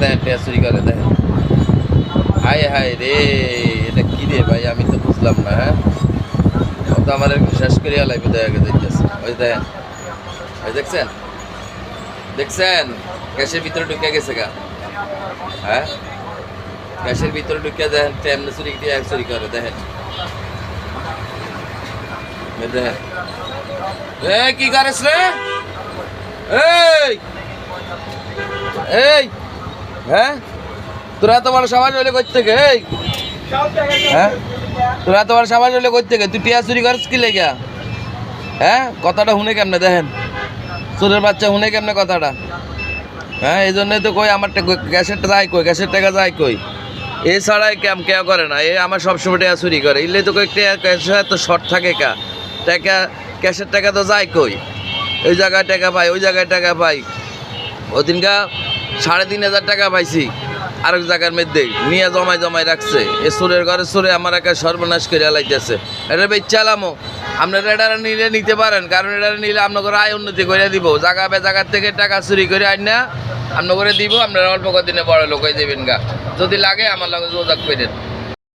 দেখেন টেয়া চুরি করে দেখেন। হায় হায় রে, এটা কি রে ভাই, আমি তো বুঝলাম না। হ্যাঁ, ও তো আমার শেষ করিয়া লাগবে দেখা যাইতেছে। ওই দেখেন, ওই দেখছেন দেখছেন গ্যাসের ভিতরে ঢুকে গেছে গা। হ্যাঁ, গ্যাসের ভিতরে ঢুকে দেখেন তেমনি চুরি দিয়ে চুরি করে দেখেন। দেখেন এই কি করিস রে, এই এই হ্যাঁ, তোরা এত বড় সমাজ হইলে কই থেকে? এই হ্যাঁ, তোরা এত বড় সমাজ হইলে কই থেকে? তুই টিয়া চুরি করিস কি লেগা? হ্যাঁ, কথাটা শুনে কেমনে দেখেন, চোরের বাচ্চা শুনে কেমনে কথাটা? হ্যাঁ, এই জন্যই তো কই আমার গ্যাসের যায় কই, গ্যাসের টাকা যায় কই? এছাড়াই ক্যাম কেয়া করে না, এ আমার সবসময় টাকা চুরি করে। ইলে তো কই ক্যাশে তো শর্ট থাকে কা টাকা, ক্যাশের টাকা তো যায় কই? ওই জায়গায় টাকা পাই, ওই জায়গায় টাকা পাই। ওদিনকা 3,500 টাকা পাইছি আরেক জায়গার মধ্যে নিয়ে জমাই জমাই রাখছে। এ চোরের ঘরে চোরে আমার একটা সর্বনাশ করে লাইতেছে। এটা বেচ চালামো, আপনারা এটা নিলে নিতে পারেন, কারণ এটা নিলে আপনাদের আয় উন্নতি করে দিব। জায়গা বে জায়গার থেকে টাকা চুরি করে আইন না আপনার করে দিব, আপনারা অল্প কদিনে বড় লোক হয়ে যাবেন গা। যদি লাগে আমার লগে যোগাযোগ করেন।